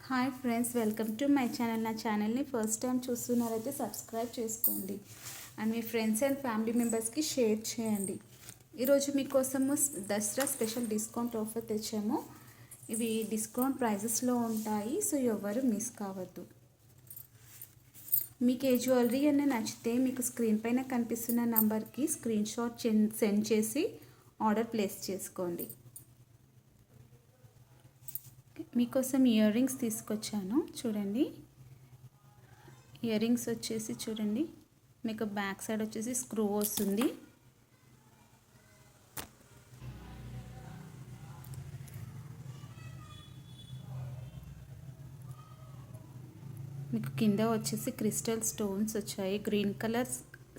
Hi friends, welcome to my channel. నా ఛానల్ని first time చూస్తున్నారైతే subscribe చేసుకోండి and me friends and family మెంబర్స్కి share చేయండి. ఈరోజు మీకోసము దసరా స్పెషల్ డిస్కౌంట్ ఆఫర్ తెచ్చాము. ఇవి డిస్కౌంట్ ప్రైజెస్లో ఉంటాయి, సో ఎవరు మిస్ కావద్దు. మీకు ఏ జ్యువెలరీ అనే నచ్చితే మీకు స్క్రీన్ పైన కనిపిస్తున్న నంబర్కి స్క్రీన్ షాట్ సెండ్ చేసి ఆర్డర్ ప్లేస్ చేసుకోండి. మీకోసం ఇయర్ రింగ్స్ తీసుకొచ్చాను, చూడండి. ఇయర్ రింగ్స్ వచ్చేసి చూడండి, మీకు బ్యాక్ సైడ్ వచ్చేసి స్క్రూ వస్తుంది. మీకు కింద వచ్చేసి క్రిస్టల్ స్టోన్స్ వచ్చాయి, గ్రీన్ కలర్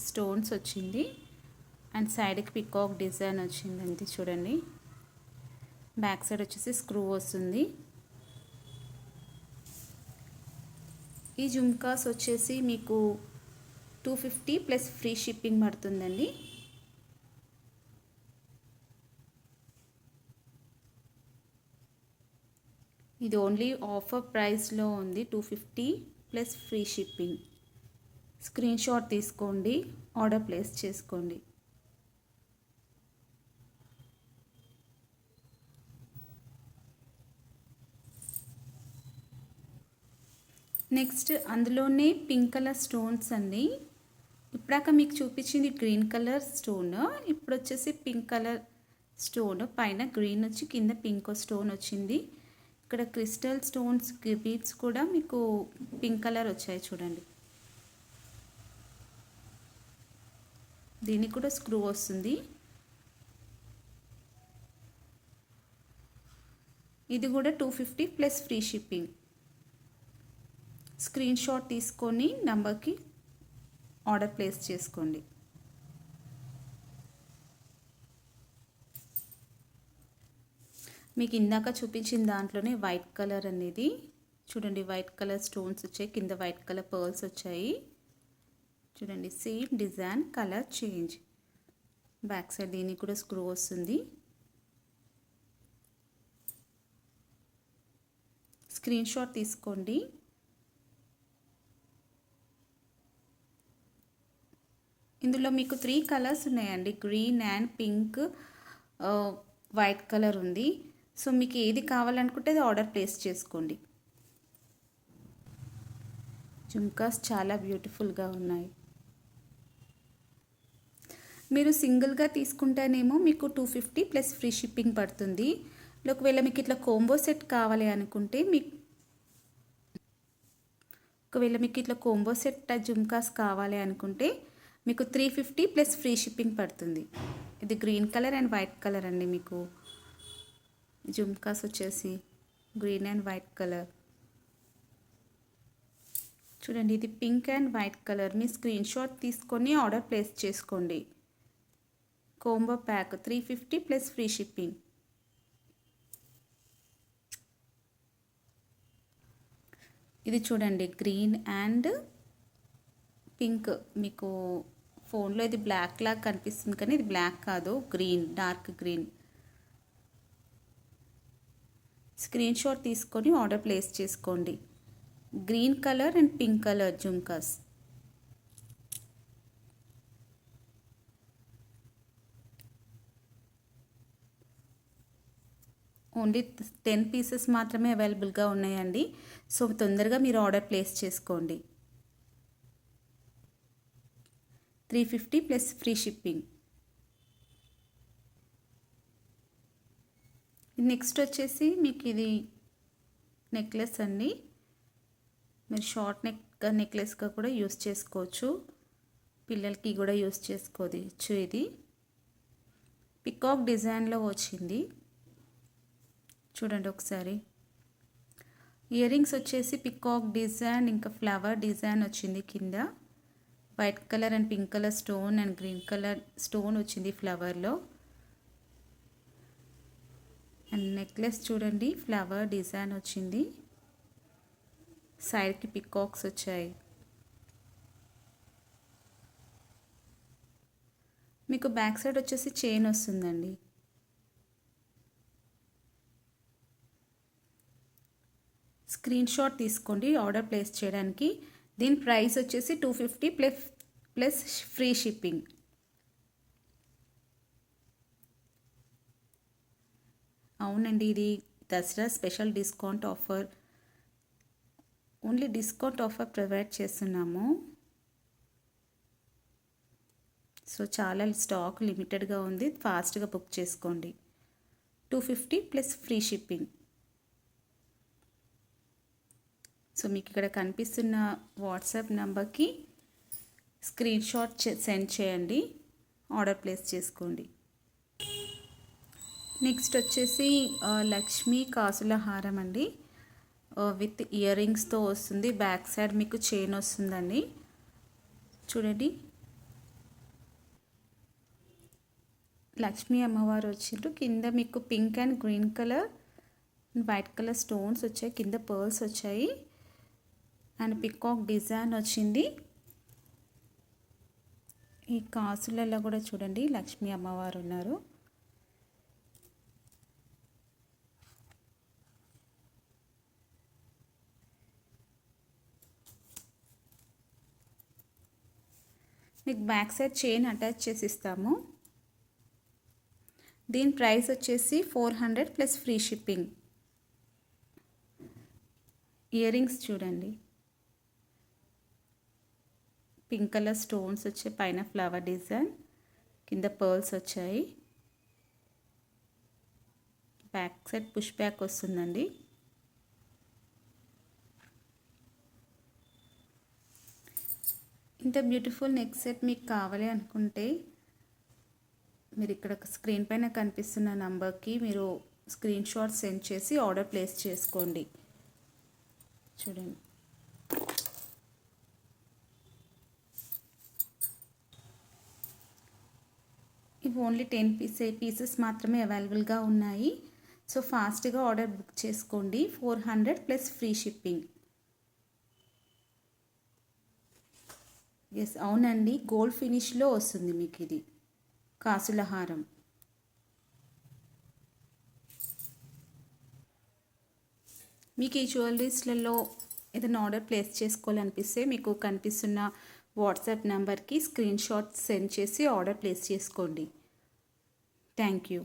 స్టోన్స్ వచ్చింది అండ్ సైడ్కి పికాక్ డిజైన్ వచ్చింది. అంతే చూడండి, బ్యాక్ సైడ్ వచ్చేసి స్క్రూ వస్తుంది. ఈ జుమ్కాస్ వచ్చేసి మీకు 250 ప్లస్ ఫ్రీ షిప్పింగ్ పడుతుందండి. ఇది ఓన్లీ ఆఫర్ ప్రైస్లో ఉంది, 250 plus free shipping. Screen shot తీసుకోండి, ఆర్డర్ ప్లేస్ చేసుకోండి. నెక్స్ట్ అందులోనే పింక్ కలర్ స్టోన్స్ అండి. ఇప్పుడాక మీకు చూపించింది గ్రీన్ కలర్ స్టోన్, ఇప్పుడు వచ్చేసి పింక్ కలర్ స్టోన్, పైన గ్రీన్ వచ్చి కింద పింక్ స్టోన్ వచ్చింది. ఇక్కడ క్రిస్టల్ స్టోన్స్ బీడ్స్ కూడా మీకు పింక్ కలర్ వచ్చాయి చూడండి. దీనికి కూడా స్క్రూ వస్తుంది. ఇది కూడా 250 plus free shipping. Screen shot తీసుకొని నంబర్కి ఆర్డర్ ప్లేస్ చేసుకోండి. మీకు ఇందాక చూపించిన దాంట్లోనే వైట్ కలర్ అనేది చూడండి, వైట్ కలర్ స్టోన్స్ వచ్చాయి, కింద వైట్ కలర్ పర్ల్స్ వచ్చాయి చూడండి. Same design, colour change. Back side దీనికి కూడా స్క్రూ వస్తుంది. స్క్రీన్ షాట్ తీసుకోండి. ఇందులో మీకు 3 కలర్స్ ఉన్నాయండి, green and pink, white colour ఉంది. సో మీకు ఏది కావాలనుకుంటే అది ఆర్డర్ ప్లేస్ చేసుకోండి. జుమ్కాస్ చాలా బ్యూటిఫుల్గా ఉన్నాయి. మీరు సింగిల్గా తీసుకుంటేనేమో మీకు 250 ప్లస్ ఫ్రీ షిప్పింగ్ పడుతుంది. ఒకవేళ మీకు ఇట్లా కోంబో సెట్ కావాలి అనుకుంటే కోంబో సెట్ జుమ్కాస్ కావాలి అనుకుంటే మీకు 350 ప్లస్ ఫ్రీ షిప్పింగ్ పడుతుంది. ఇది green colour and white colour అండి. మీకు జుమ్కాస్ వచ్చేసి గ్రీన్ అండ్ వైట్ కలర్ చూడండి. ఇది pink and white colour. Me screen shot తీసుకొని ఆర్డర్ ప్లేస్ చేసుకోండి. Combo pack 350 plus free shipping. ఇది చూడండి, గ్రీన్ అండ్ పింక్. మీకు ఫోన్లో ఇది బ్లాక్ లాగా కనిపిస్తుంది కానీ ఇది బ్లాక్ కాదు, green, dark green. Screen shot తీసుకొని ఆర్డర్ ప్లేస్ చేసుకోండి. Green colour and pink colour jhumkas. Only 10 pieces మాత్రమే అవైలబుల్గా ఉన్నాయండి. సో తొందరగా మీరు ఆర్డర్ ప్లేస్ చేసుకోండి. 350 ప్లస్ ఫ్రీ షిప్పింగ్. నెక్స్ట్ వచ్చేసి మీకు ఇది నెక్లెస్ అండి. మీరు షార్ట్ నెక్లెస్గా కూడా యూస్ చేసుకోవచ్చు, పిల్లలకి కూడా యూస్ చేసుకోవచ్చు. ఇది పికాక్ డిజైన్లో వచ్చింది చూడండి ఒకసారి. ఇయర్ రింగ్స్ వచ్చేసి పికాక్ డిజైన్ ఇంకా ఫ్లవర్ డిజైన్ వచ్చింది. కింద white colour and pink colour stone and green colour stone వచ్చింది ఫ్లవర్లో. అండ్ నెక్లెస్ చూడండి, ఫ్లవర్ డిజైన్ వచ్చింది, సైడ్కి పికాక్స్ వచ్చాయి. మీకు బ్యాక్ సైడ్ వచ్చేసి చైన్ వస్తుందండి. స్క్రీన్ షాట్ తీసుకోండి ఆర్డర్ ప్లేస్ చేయడానికి. దీని ప్రైస్ వచ్చేసి 250 ప్లస్ ఫ్రీ షిప్పింగ్. అవునండి, ఇది Dasara special discount offer. Only discount offer provide చేస్తున్నాము. సో చాలా స్టాక్ లిమిటెడ్గా ఉంది, ఫాస్ట్గా బుక్ చేసుకోండి. 250 ప్లస్ ఫ్రీ షిప్పింగ్. సో మీకు ఇక్కడ కనిపిస్తున్న వాట్సాప్ నెంబర్కి స్క్రీన్ షాట్ సెండ్ చేయండి, ఆర్డర్ ప్లేస్ చేసుకోండి. నెక్స్ట్ వచ్చేసి లక్ష్మీ కాసుల హారం అండి, విత్ ఇయర్ రింగ్స్తో వస్తుంది. బ్యాక్ సైడ్ మీకు చైన్ వస్తుందండి. చూడండి, లక్ష్మీ అమ్మవారు వచ్చిండ్రు. కింద మీకు pink and green colour, white colour stones వచ్చాయి, కింద పర్ల్స్ వచ్చాయి అండ్ పికాక్ డిజైన్ వచ్చింది. ఈ కాసులలో కూడా చూడండి లక్ష్మీ అమ్మవారు ఉన్నారు. మీకు బ్యాక్ సైడ్ చైన్ అటాచ్ చేసి ఇస్తాము. దీని ప్రైస్ వచ్చేసి 400 plus free shipping. Ear rings చూడండి, పింక్ కలర్ స్టోన్స్ వచ్చాయి, పైన ఫ్లవర్ డిజైన్, కింద పర్ల్స్ వచ్చాయి. బ్యాక్ సైడ్ పుష్ బ్యాక్ వస్తుందండి. ఇంత బ్యూటిఫుల్ నెక్ సెట్ మీకు కావాలి అనుకుంటే మీరు ఇక్కడ స్క్రీన్ పైన కనిపిస్తున్న నంబర్కి మీరు స్క్రీన్ షాట్ సెండ్ చేసి ఆర్డర్ ప్లేస్ చేసుకోండి. చూడండి, ఇవి ఓన్లీ 10 పీసెస్ మాత్రమే అవైలబుల్గా ఉన్నాయి. సో ఫాస్ట్గా ఆర్డర్ బుక్ చేసుకోండి. 400 ప్లస్ ఫ్రీ షిప్పింగ్. ఎస్, అవునండి, గోల్డ్ ఫినిష్లో వస్తుంది మీకు ఇది కాసుల హారం. మీకు ఈ జ్యువెలరీస్లలో ఏదైనా ఆర్డర్ ప్లేస్ చేసుకోవాలనిపిస్తే మీకు కనిపిస్తున్న వాట్సాప్ నెంబర్కి స్క్రీన్ షాట్ సెండ్ చేసి ఆర్డర్ ప్లేస్ చేసుకోండి. Thank you.